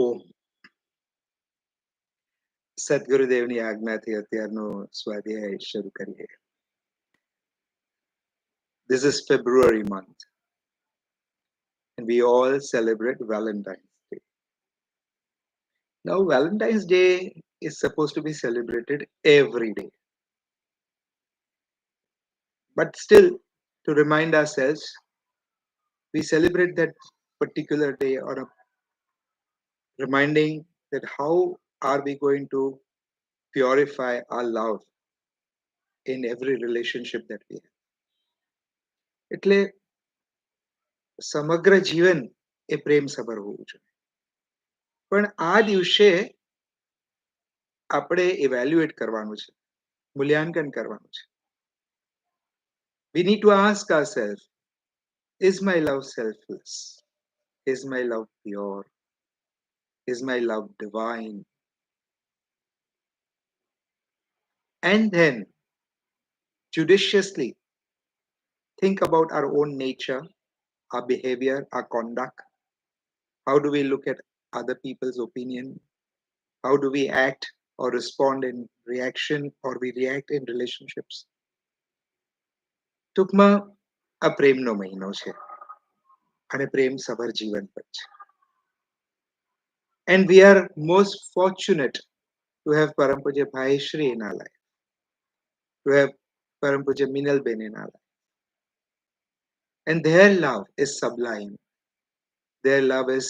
ઓમ સદગુરુદેવની આજ્ઞાથી અત્યારનો સ્વાધ્યાય શરૂ કરીએ. This is February month and we all celebrate Valentine's Day. Now Valentine's Day is supposed to be celebrated every day. But still, to remind ourselves, we celebrate that particular day on a reminding that how are we going to purify our love in every relationship that we have. એટલે સમગ્ર જીવન એ પ્રેમ સભર હોવું જોઈએ. પણ આ દિવસે આપણે ઇવેલ્યુએટ કરવાનું છે, મૂલ્યાંકન કરવાનું છે. We need to ask ourselves, is my love selfless? Is my love pure? Is my love divine? And then judiciously think about our own nature, our behavior, our conduct. How do we look at other people's opinion? How do we act or respond in reaction, or we react in relationships? ટૂંકમાં આ પ્રેમનો મહિનો છે અને પ્રેમ સભર જીવન પર છે. And we are most fortunate to have Param Pujya Bhai Shri in our life, to have Param Pujya Minalben in our life. And their love is sublime. Their love is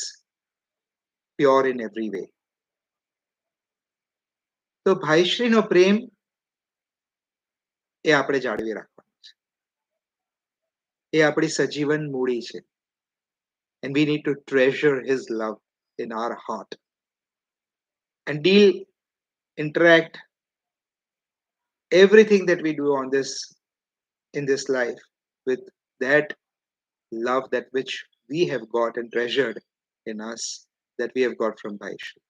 pure in every way. તો ભાઈશ્રીનો પ્રેમ એ આપણે જાળવી રાખવાનો છે. એ આપણી સજીવન મૂડી છે. And we need to treasure his love in our heart and interact everything that we do in this life with that love that which we have got and treasured in us, that we have got from Vaishnav.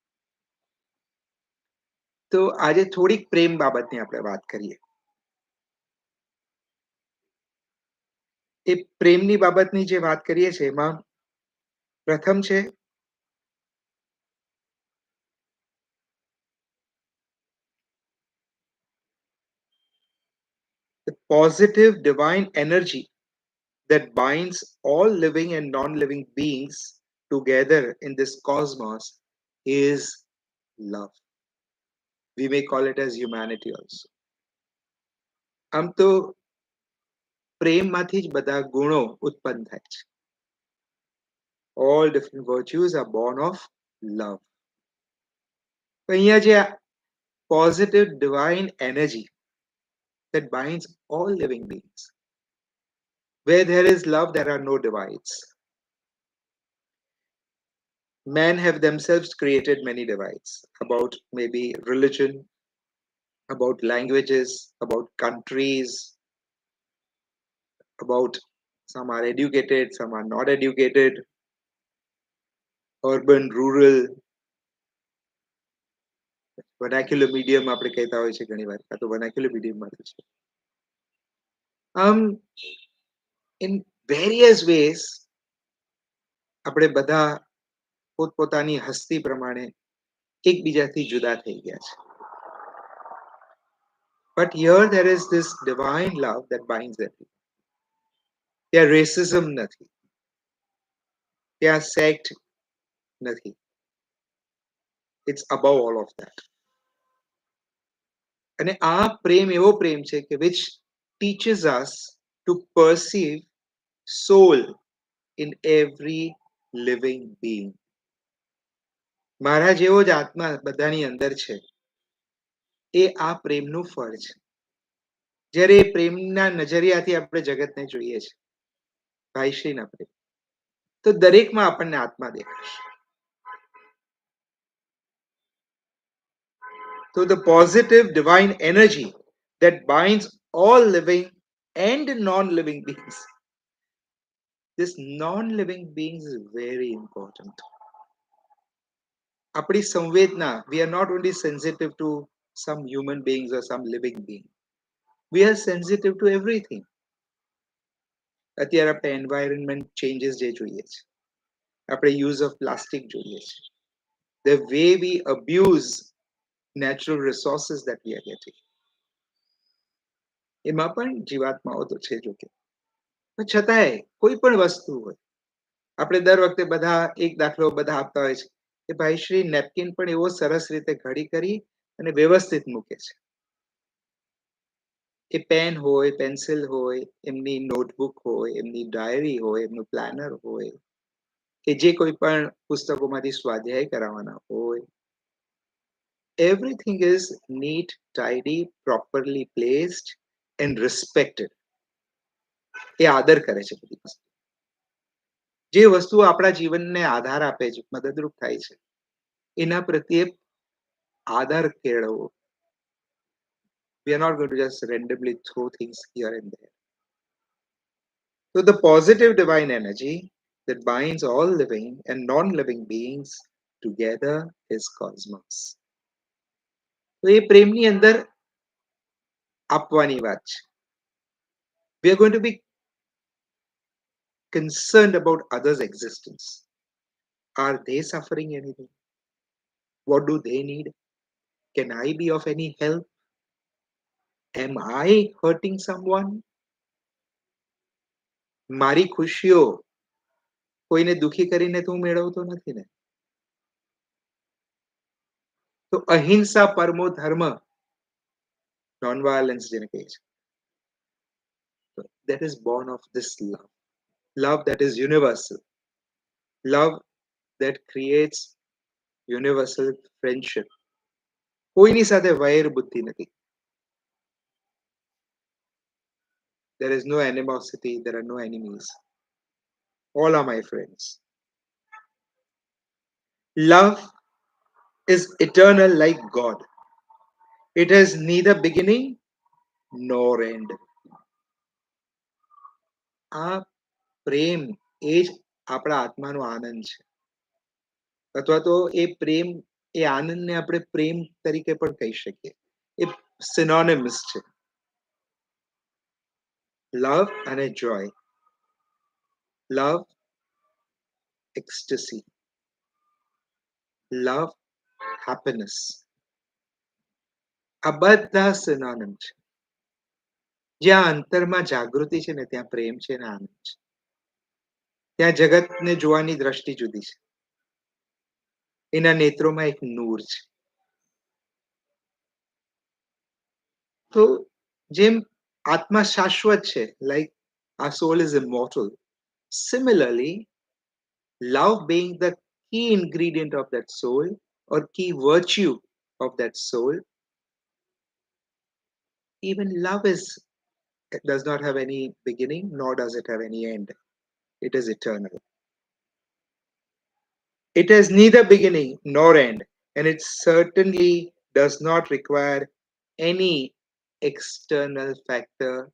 તો આજે થોડીક પ્રેમ બાબતની આપણે વાત કરીએ. એ પ્રેમની બાબતની જે વાત કરીએ છીએ એમાં પ્રથમ છે the positive divine energy that binds all living and non-living beings together in this cosmos is love. We may call it as humanity also. આમ તો પ્રેમમાંથી જ બધા ગુણો ઉત્પન્ન થાય છે. All different virtues are born of love. તો અહીંયા જે positive divine energy that binds all living beings. Where there is love, there are no divides. Men have themselves created many divides about maybe religion, about languages, about countries, about some are educated, some are not educated, urban, rural, vernacular medium આપણે કહેતા હોય છે ઘણી વાર, આ તો vernacular medium માટે છે. In various ways આપણે બધા પોતપોતાની હસ્તી પ્રમાણે એકબીજાથી જુદા થઈ ગયા છે. But here there is this divine love that binds everyone. ત્યાં racism નથી, ત્યાં sect નથી. It's above all of that. અને આ પ્રેમ એવો પ્રેમ છે કે which teaches us to perceive soul in every living being. મારા જેવો જ આત્મા બધાની અંદર છે, એ આ પ્રેમનું ફળ છે. જ્યારે એ પ્રેમના નજરિયાથી આપણે જગતને જોઈએ છે, ભાઈશ્રીના પ્રેમ, તો દરેકમાં આપણને આત્મા દેખાશે. So the positive divine energy that binds all living and non-living beings. This non-living beings is very important. આપણી સંવેદના, we are not only sensitive to some human beings or some living being. We are sensitive to everything. અત્યારે આપણે environment changes જે જોઈએ છે, આપણે use of plastic જોઈએ છે, the way we abuse natural resources that we are getting. એમાં પણ જીવાત્માઓ તો છે જો કે છતાંય કોઈ પણ વસ્તુ હોય, આપણે દર વખતે બધા એક દાખલો બધા આપતા હોય છે કે ભાઈ શ્રી નેપકિન પણ એવો સરસ રીતે ઘડી કરી અને વ્યવસ્થિત મૂકે છે. એ પેન હોય, પેન્સિલ હોય, એમની નોટબુક હોય, એમની ડાયરી હોય, એમનું પ્લાનર હોય, કે જે કોઈ પણ પુસ્તકોમાંથી સ્વાધ્યાય કરાવવાના હોય, everything is neat, tidy, properly placed and respected. એ આદર કરે છે બધી વસ્તુ. જે વસ્તુ આપણા જીવનને આધાર આપે છે, મદદરૂપ થાય છે, એના પ્રત્યે આદર કેળવવો. We are not going to just randomly throw things here and there. So the positive divine energy that binds all living and non-living beings together is cosmos. તો એ પ્રેમની અંદર આપવાની વાત છે. We are going to be concerned about others' existence. Are they suffering anything? What do they need? Can I be of any help? Am I hurting someone? મારી ખુશીઓ કોઈને દુખી કરીને તો હું મેળવતો નથી ને. તો અહિંસા પરમો ધર્મ, નોન વાયલન્સ જેને કહે છે, that is born of this love. Love that is universal. Love that creates universal friendship. કોઈની સાથે વૈર બુદ્ધિ નથી. There is no animosity, there are no enemies. All are my friends. Love is eternal like God. It has neither beginning nor end. આ પ્રેમ એ જ આપણા આત્માનો આનંદ છે. અથવા તો એ પ્રેમ, એ આનંદને આપણે પ્રેમ તરીકે પણ કહી શકીએ. એ સિનોનિમસ છે. લવ અને જોય, લવ ecstasy, love happiness, આ બધા સિનોનિમ છે. જ્યાં અંતરમાં જાગૃતિ છે ને ત્યાં પ્રેમ છે ને આનંદ છે. ત્યાં જગતને જોવાની દ્રષ્ટિ જુદી છે. એના નેત્રોમાં એક નૂર છે. તો જેમ આત્મા શાશ્વત છે, like our soul is immortal, similarly love being the key ingredient of that soul or key virtue of that soul, even love it does not have any beginning nor does it have any end. It is eternal. It has neither beginning nor end, and it certainly does not require any external factor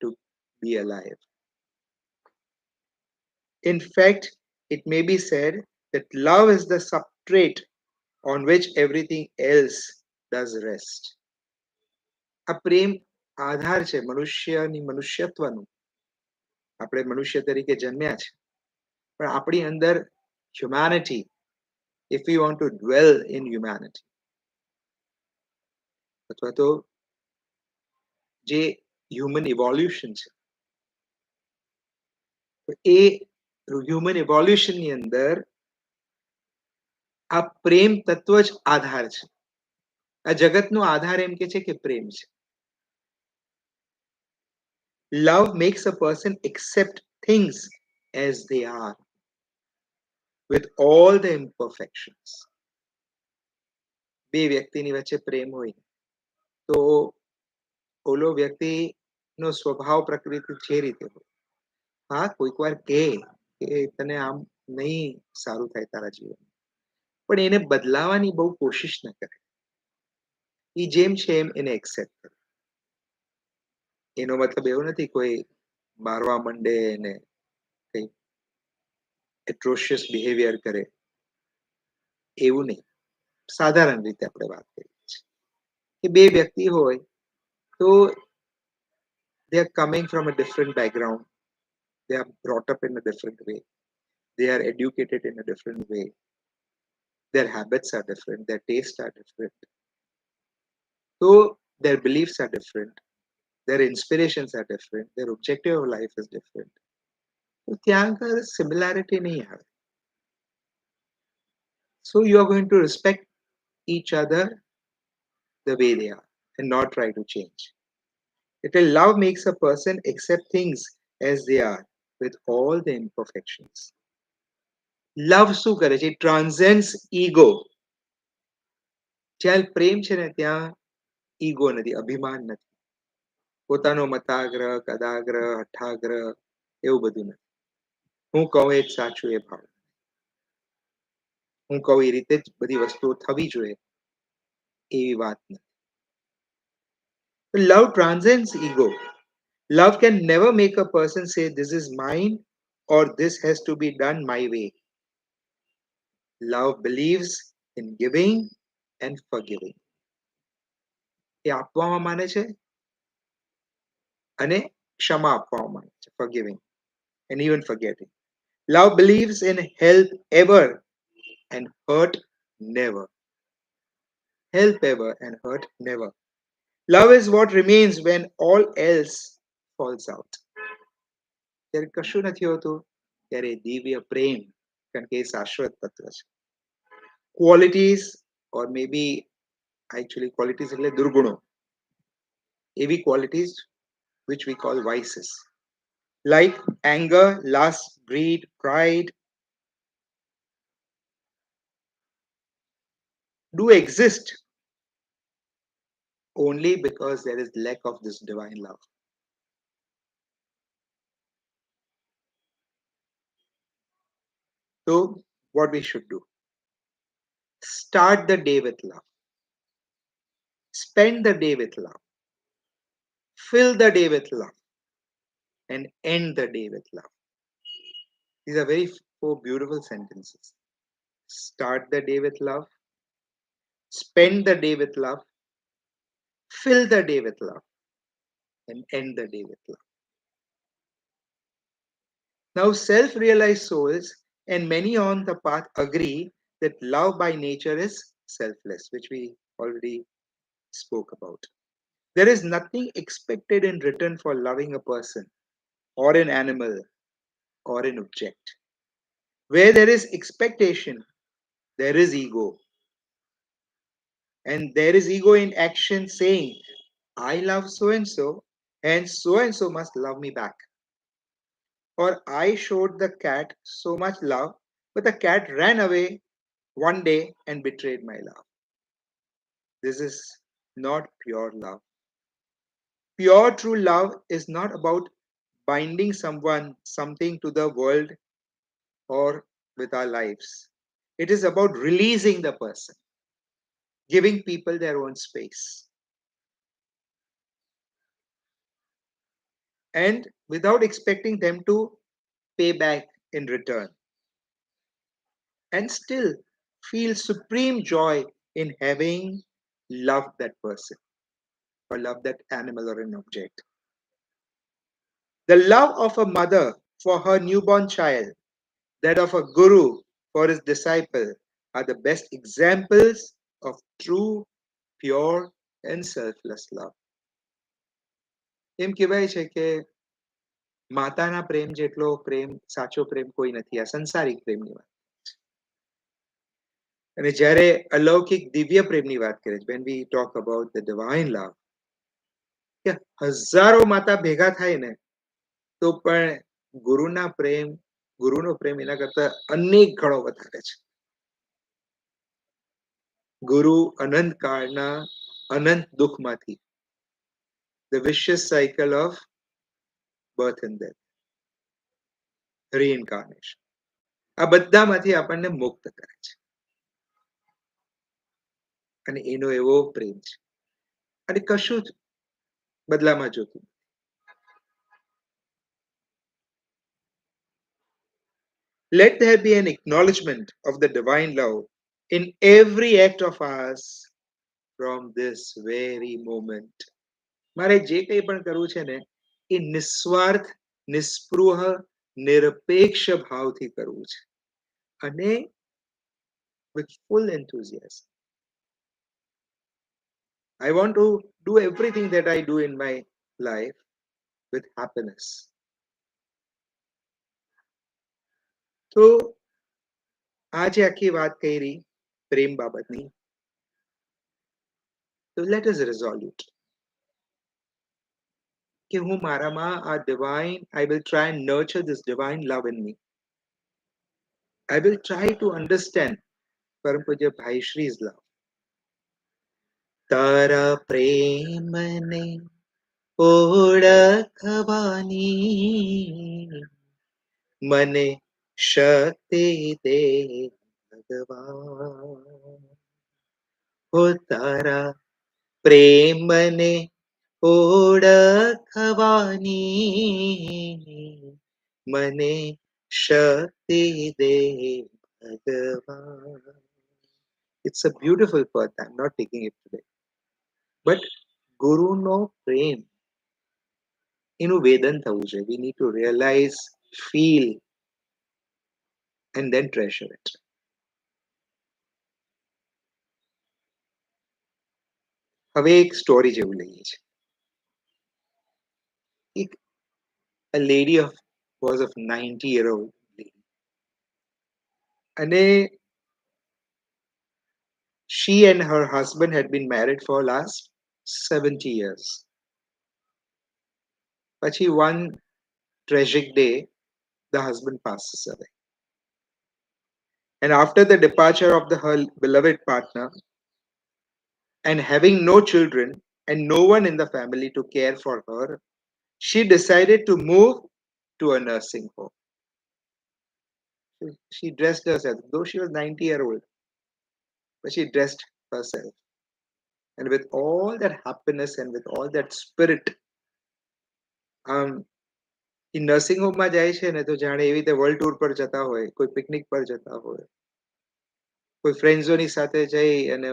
to be alive. In fact, it may be said that love is the substrate on which everything else does rest. આ પ્રેમ આધાર છે મનુષ્યની મનુષ્યત્વનું. આપણે મનુષ્ય તરીકે જન્મ્યા છે, પણ આપણી અંદર humanity, if we want to dwell in humanity, અથવા તો જે હ્યુમન ઇવોલ્યુશન છે, એ હ્યુમન ઇવોલ્યુશનની અંદર આ પ્રેમ તત્વ જ આધાર છે. આ જગતનો આધાર એમ કે છે કે પ્રેમ છે. Love makes a person accept things as they are with all the imperfections. બે વ્યક્તિની વચ્ચે પ્રેમ હોય તો ઓલો વ્યક્તિનો સ્વભાવ પ્રકૃતિ જે રીતે હોય, હા કોઈક વાર કે તને આમ નહીં સારું થાય તારા જીવન, પણ એને બદલાવાની બહુ કોશિશ ન કરે. એ જેમ છે એમ એને એક્સેપ્ટ કરે. એનો મતલબ એવો નથી કોઈ મારવા માંડે ને કઈ એટ્રોશિયસ બિહેવિયર કરે, એવું નહીં. સાધારણ રીતે આપણે વાત કરીએ છીએ કે બે વ્યક્તિ હોય તો they are coming from a different background, they are brought up in a different way, they are educated in a different way, Their habits are different, their tastes are different. So their beliefs are different, their inspirations are different, their objective of life is different. So ત્યાં આગળ similarity નહીં આવે. So you are going to respect each other the way they are and not try to change. Little love makes a person accept things as they are with all the imperfections. Love શું કરે છે? It transcends ego. જ્યાં પ્રેમ છે ને ત્યાં ego નથી, અભિમાન નથી. પોતાનો મતાગ્રહ, કદાગ્રહ, હઠાગ્રહ એવું બધું નથી. હું કહું એ જ સાચું એ ભાવ. હું કહું એ રીતે જ બધી વસ્તુઓ થવી જોઈએ એવી વાત નથી. Love transcends ego. Love can never make a person say this is mine or this has to be done my way. Love believes in giving and forgiving. એ આપવામાં માને છે અને ક્ષમા આપવામાં માને છે, forgiving and even forgetting. Love believes in help ever and hurt never. Help ever and hurt never. Love is what remains when all else falls out. જ્યારે કશું નથી હોતું ત્યારે દિવ્ય પ્રેમ, કારણ કે એ શાશ્વત તત્વ છે. Qualities or maybe actually qualities એટલે દુર્ગુણો, એવી qualities which we call vices, like anger, lust, greed, pride, do exist only because there is lack of this divine love. So, what we should do? Start the day with love. Spend the day with love. Fill the day with love. And end the day with love. These are very four beautiful sentences. Start the day with love. Spend the day with love. Fill the day with love. And end the day with love. Now, self-realized souls and many on the path agree that love by nature is selfless, which we already spoke about. There is nothing expected in return for loving a person or an animal or an object. Where there is expectation, there is ego. And there is ego in action saying, I love so and so must love me back. Or I showed the cat so much love, but the cat ran away one day and betrayed my love. This is not pure love. Pure true love is not about binding someone, something to the world or with our lives. It is about releasing the person, giving people their own space. And without expecting them to pay back in return. And still feel supreme joy in having loved that person or loved that animal or an object. The love of a mother for her newborn child, that of a guru for his disciple, are the best examples of true, pure, and selfless love. એમ કહેવાય છે કે માતાના પ્રેમ જેટલો પ્રેમ, સાચો પ્રેમ કોઈ નથી. આ સંસારિક પ્રેમની વાત. અને જ્યારે અલૌકિક દિવ્ય પ્રેમની વાત કરે છે, when we talk about the divine love, કે હજારો માતા ભેગા થાય ને તો પણ ગુરુનો પ્રેમ એના કરતા અનેક ગણો વધારે છે. ગુરુ અનંત કાળના અનંત દુઃખમાંથી, the vicious cycle of birth and death, reincarnation, આ બધામાંથી આપણને મુક્ત કરે છે. અને એનો એવો પ્રેમ છે. અને કશું જ બદલામાં જોતું. Let there be an acknowledgement of the divine love in every act of ours from this very moment. મારે જે કંઈ પણ કરવું છે ને એ નિસ્વાર્થ, નિસ્પૃહ, નિરપેક્ષ ભાવથી કરવું છે. અને with full enthusiasm. I want to do everything that I do in my life with happiness. તો આજે આખી વાત કરી પ્રેમ બાબતની. તો લેટ અસ રિઝોલ્યુટ કે હું મારામાં આ divine I will try and nurture this divine love in me. I will try to understand પરમ પૂજ્ય ભાઈ શ્રી's love. તારા પ્રેમને ઓળખવાની મને શક્તિ દે ભગવાન. હો તારા પ્રેમને ઓળખવાની મને શક્તિ દે ભગવાન. It's a beautiful path. I'm not taking it today. But ગુરુનો પ્રેમ એનું વેદન થવું જોઈએ. We need to realize, feel, and then treasure it. હવે એક સ્ટોરી જેવું લઈએ છીએ. એક a lady was of 90-year-old lady. અને she and her husband had been married for last 70 years. પછી one tragic day, the husband passes away. And after the departure of her beloved partner, and having no children and no one in the family to care for her, she decided to move to a nursing home. She dressed herself, though she was 90-year-old, but she dressed herself. And with all that happiness and with all that spirit, એ nursing હોમમાં જાય છે ને તો જાણે એવી રીતે world tour પર જતા હોય, કોઈ પિકનિક પર જતા હોય, કોઈ ફ્રેન્ડ્સોની સાથે જઈ અને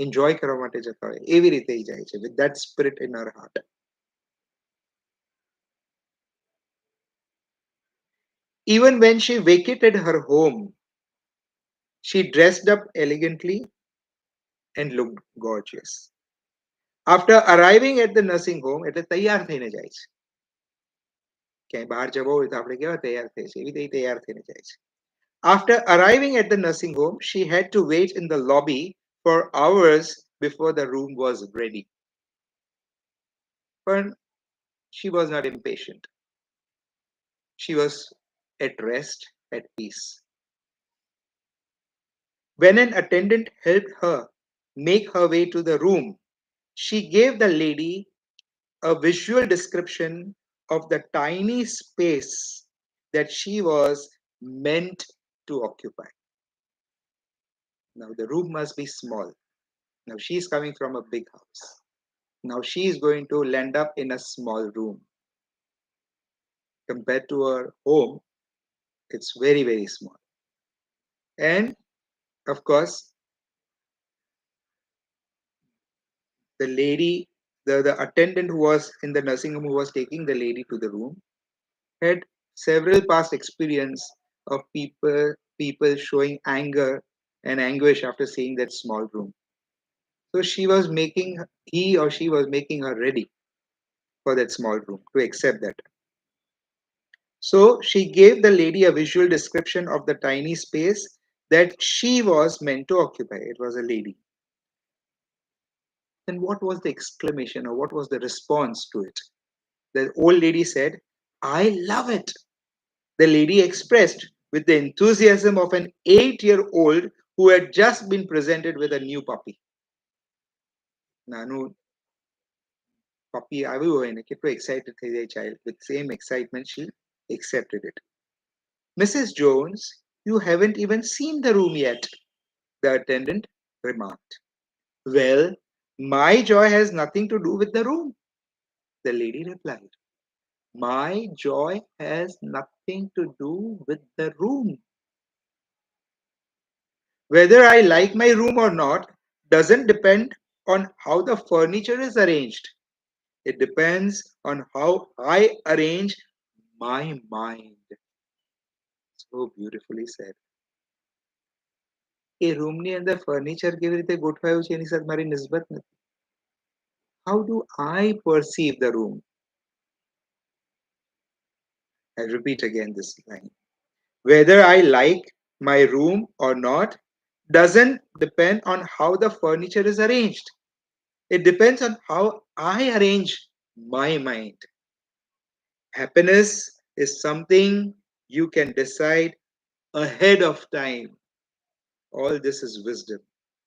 એન્જોય કરવા માટે જતા હોય, એવી રીતે એ જાય છે with that spirit in her heart. Even when she vacated her home, she dressed up elegantly and looked gorgeous. After arriving at the nursing home, એટલે તૈયાર થઈને જાય છે. ક્યાંય બહાર જવો હોય તો આપણે કેવા તૈયાર થઈએ છીએ, એવી રીતે તૈયાર થઈને જાય છે. After arriving at the nursing home, she had to wait in the lobby for hours before the room was ready. But she was not impatient. She was at rest, at peace. When an attendant helped her make her way to the room, she gave the lady a visual description of the tiny space that she was meant to occupy. Now, the room must be small. Now, she is coming from a big house. Now, she is going to land up in a small room. Compared to her home, it's very, very small. And, of course, the lady, the attendant who was in the nursing home who was taking the lady to the room had several past experience of people showing anger and anguish after seeing that small room. So he or she was making her ready for that small room to accept that. So she gave the lady a visual description of the tiny space that she was meant to occupy. It was a lady. Then what was the exclamation or what was the response to it? The old lady said, "I love it." The lady expressed with the enthusiasm of an 8-year-old who had just been presented with a new puppy. નાનું puppy આવ્યું હોય ને કેટલું excited થઈ જાય child. With same excitement she accepted it. "Mrs. Jones, you haven't even seen the room yet," the attendant remarked. "Well, my joy has nothing to do with the room," the lady replied. "My joy has nothing to do with the room. Whether I like my room or not doesn't depend on how the furniture is arranged. It depends on how I arrange my mind." So beautifully said. એ રૂમની અંદર furniture કેવી રીતે ગોઠવાયું છે એની સાથે મારી નિસ્બત નથી. How do I perceive the room? I repeat again this line. Whether I like my room or not doesn't depend on how the furniture is arranged. It depends on how I arrange my mind. Happiness is something you can decide ahead of time. All this is wisdom,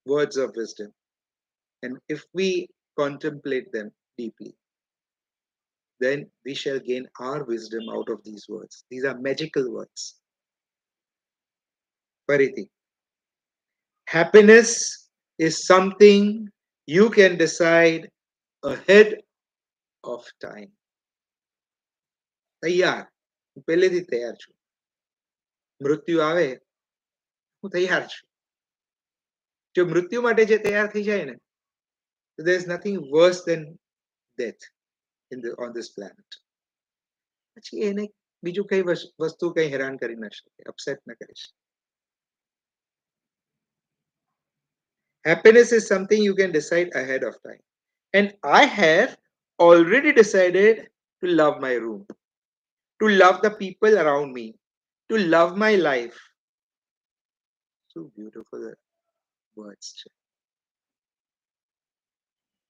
words of wisdom. And if we contemplate them deeply, then we shall gain our wisdom out of these words. These are magical words. Pariti. Happiness is something you can decide ahead of time. તૈયાર હું પહેલેથી તૈયાર છું. મૃત્યુ આવે હું તૈયાર છું. જો મૃત્યુ માટે જે તૈયાર થઈ જાય ને, there is nothing worse than death on this planet. પછી એને બીજું કઈ વસ્તુ કઈ હેરાન કરી ન શકે, અપસેટ ન કરી શકે. Happiness is something you can decide ahead of time. And I have already decided to love my room, to love the people around me, to love my life. So beautiful words.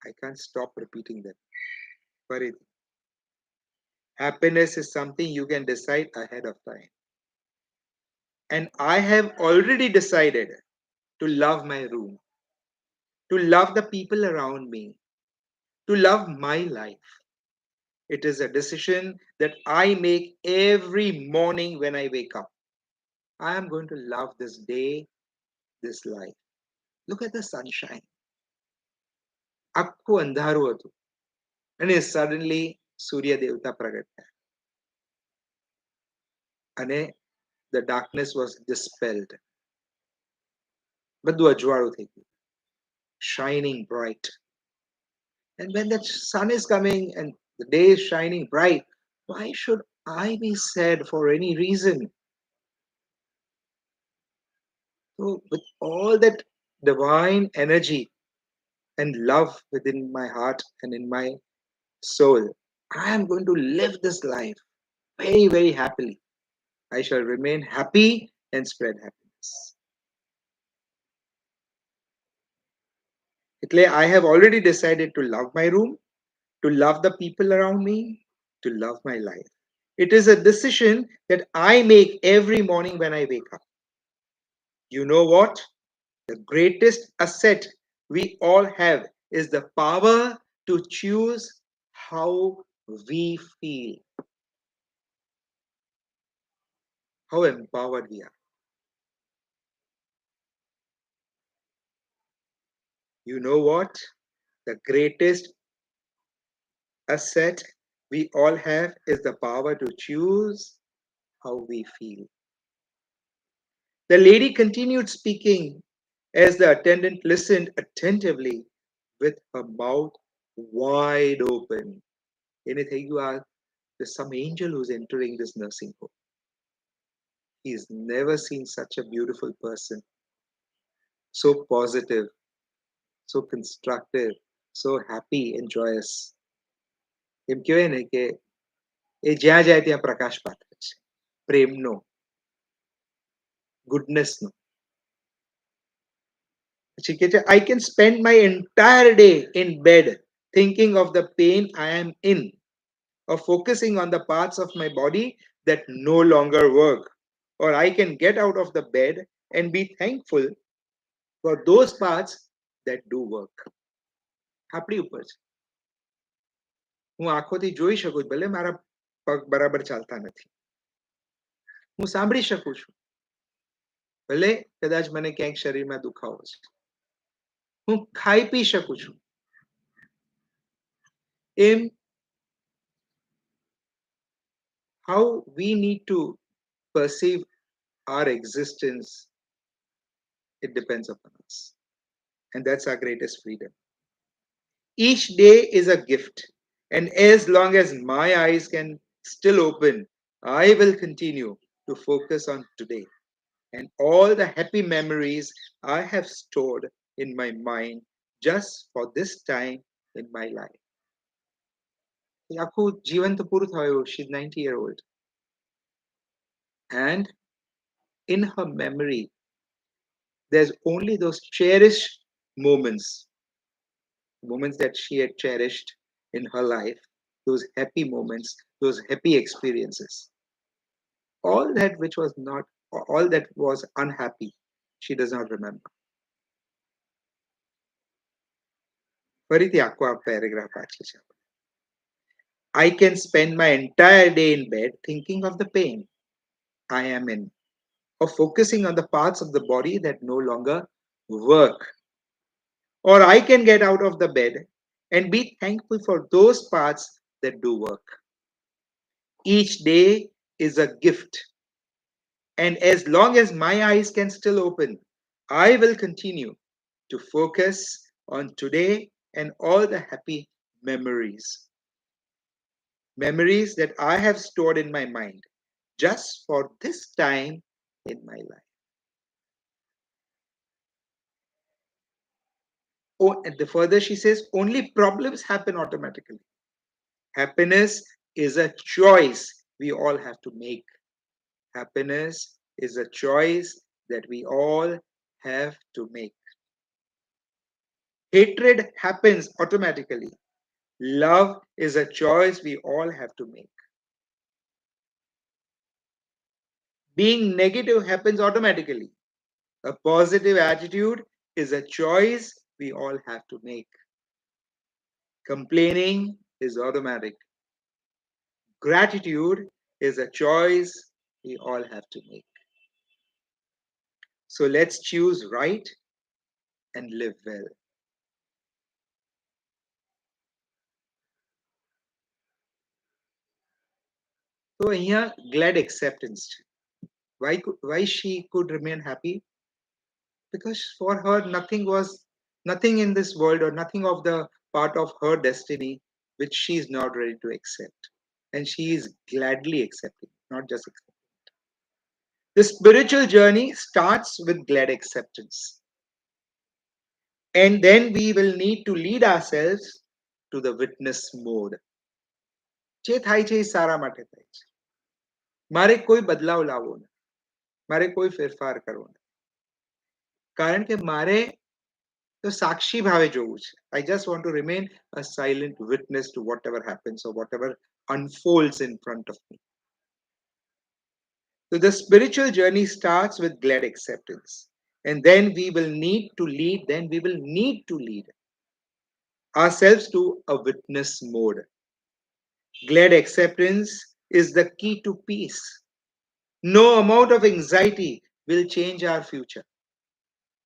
I can't stop repeating them. Farid. Happiness is something you can decide ahead of time. And I have already decided to love my room, to love the people around me, to love my life. It is a decision that I make every morning when I wake up. I am going to love this day, this life. Look at the sunshine. આખું અંધારું હતું અને suddenly સૂર્ય દેવતા પ્રગટ થયા અને the darkness was dispelled. બધું અજવાળું થઈ ગયું. Shining bright. And when the sun is coming and the day is shining bright, why should I be sad for any reason? So with all that divine energy and love within my heart and in my soul, I am going to live this life very, very happily. I shall remain happy and spread happiness. I have already decided to love my room, to love the people around me, to love my life. It is a decision that I make every morning when I wake up. You know what? The greatest asset we all have is the power to choose how we feel. How empowered we are. You know what? The greatest asset we all have is the power to choose how we feel. The lady continued speaking as the attendant listened attentively with her mouth wide open. Anything you are, there's some angel who's entering this nursing home. He's never seen such a beautiful person. So positive, so constructive, so happy and joyous. એમ કહેવાય ને કે એ જ્યાં જાય ત્યાં પ્રકાશ પાત્ર છે પ્રેમનો ગુડનેસનો. પછી કહે છે I can spend my entire day in bed thinking of the pain I am in, or focusing on the parts of my body that no longer work, or I can get out of the bed and be thankful for those parts that do work. આપણી ઉપર છે. હું આંખોથી જોઈ શકું ભલે મારા પગ બરાબર ચાલતા નથી. હું સાંભળી શકું છું ભલે કદાચ મને ક્યાંક શરીરમાં દુખાવો છે. હું ખાઈ પી શકું છું. એમ how we need to perceive our existence, it depends upon us. And that's our greatest freedom. Each day is a gift. And as long as my eyes can still open, I will continue to focus on today and all the happy memories I have stored in my mind just for this time in my life. આખું જીવન તો પૂરું થયું. She's 90-year-old. And in her memory, there's only those cherished moments, moments that she had cherished in her life, those happy moments, those happy experiences. All that which was not, all that was unhappy, she does not remember. ફરીથી આખો આ paragraph વાંચીએ છીએ. I can spend my entire day in bed thinking of the pain I am in, or focusing on the parts of the body that no longer work. Or I can get out of the bed and be thankful for those parts that do work. Each day is a gift, and as long as my eyes can still open, I will continue to focus on today and all the happy memories. Memories that I have stored in my mind just for this time in my life. Oh, and the further she says, only problems happen automatically. Happiness is a choice we all have to make. Happiness is a choice that we all have to make. Hatred happens automatically. Love is a choice we all have to make. Being negative happens automatically. A positive attitude is a choice we all have to make. Complaining is automatic. Gratitude is a choice we all have to make. So let's choose right and live well. So here, glad acceptance. Why she could remain happy? Because for her nothing in this world or nothing of the part of her destiny which she is not ready to accept, and she is gladly accepting, not just accepting. The spiritual journey starts with glad acceptance, and then we will need to lead ourselves to the witness mode. જે થાય છે એ સારા માટે થાય છે. મારે કોઈ બદલાવ લાવવો નથી, મારે કોઈ ફેરફાર કરવો નથી, કારણ કે મારે તો સાક્ષી ભાવે જોવું છે. I just want to remain a silent witness to whatever happens or whatever unfolds in front of me. So the spiritual journey starts with glad acceptance, and then we will need to lead ourselves to a witness mode. Glad acceptance is the key to peace. No amount of anxiety will change our future.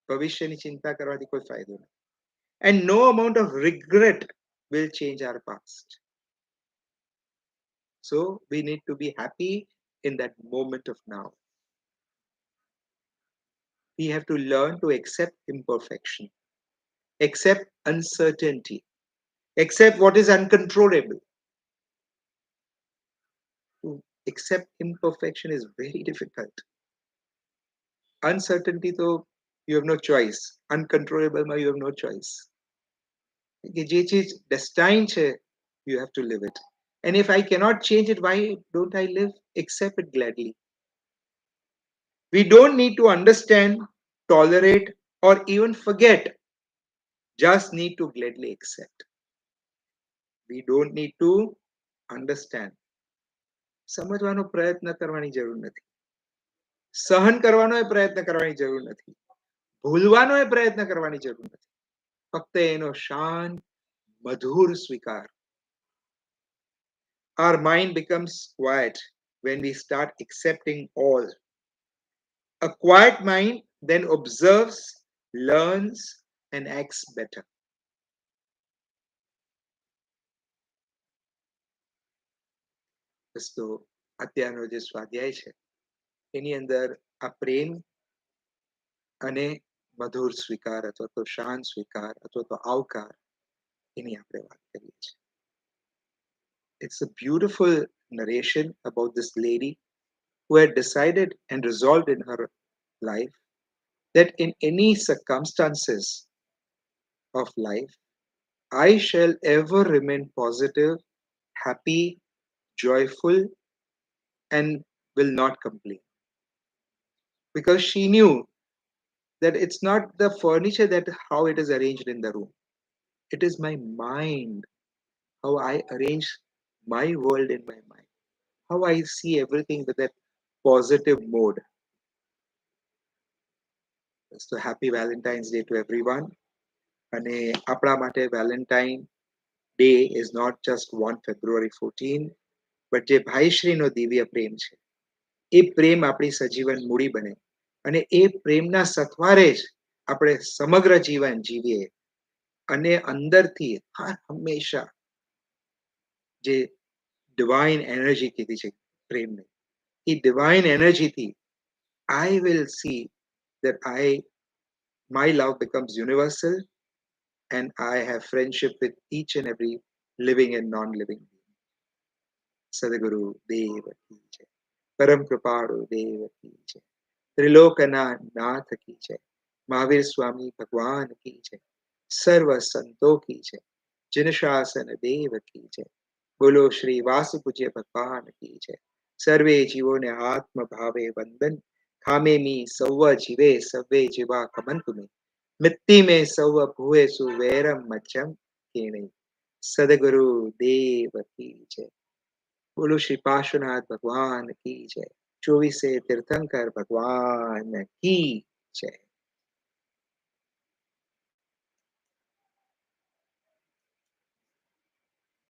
ભવિષ્યની ચિંતા કરવાથી કોઈ ફાયદો નથી. And no amount of regret will change our past. So we need to be happy in that moment of now. We have to learn to accept imperfection, accept uncertainty, accept what is uncontrollable. To accept imperfection is very difficult. Uncertainty, though, you have no choice. Uncontrollable, you have no choice. જે ચીજ destined છે, you have to live it. And if I cannot change it, why don't I live? Accept it gladly. We don't need to understand, tolerate, or even forget. Just need to gladly accept. We don't need to understand. સમજવાનો પ્રયત્ન કરવાની જરૂર નથી. સહન કરવાનો પ્રયત્ન કરવાની જરૂર નથી. ભૂલવાનો પ્રયત્ન કરવાની જરૂર નથી. ફક્ત એનો શાંત મધુર સ્વીકાર. Our mind becomes quiet when we start accepting all. A quiet mind then observes, learns, and acts better. તો અત્યારનો જે સ્વાધ્યાય છે એની અંદર આ પ્રેમ અને મધુર સ્વીકાર અથવા તો શાંત સ્વીકાર અથવા તો આવકાર એની આપણે વાત કરીએ છીએ. It's a beautiful narration about this lady who had decided and resolved in her life, that in any circumstances of life, I shall ever remain positive, happy, joyful, and will not complain. Because she knew that it's not the furniture that how it is arranged in the room. It is my mind, how I arrange my world in my mind, how I see everything with that positive mode. So happy Valentine's Day to everyone. અને આપણા માટે Valentine day is not just 1 February 14, but જે ભાઈશ્રીનો દિવ્ય પ્રેમ છે એ પ્રેમ આપણી સજીવન મૂડી બને અને એ પ્રેમના સથવારે જ આપણે સમગ્ર જીવન જીવીએ અને અંદરથી હર હંમેશા જે ડિવાઇન એનર્જી કીધી છે પ્રેમને એ divine એનર્જીથી I will see that my love becomes universal and I have friendship with each and every living and non-living being. Sadhguru Dev ki jai. Param Kripalu Dev ki jai. Trilokana Nath ki jai. Mahavir Swami Bhagwan ki jai. Sarva Santo ki jai. Jinashasana Dev ki jai. बोलो श्री वासुपूज्य भगवान की जय. सर्वे जीवों ने आत्म भावे वंदन. खामे मी सौव जीवे सव्वे जीवा कमंतु में. मिट्टी में सौव भुए सुवैरम मच्चम के नहीं. सदगुरु देव की जय. बोलो श्री पार्श्वनाथ भगवान की जय. 24 तीर्थंकर भगवान की जय.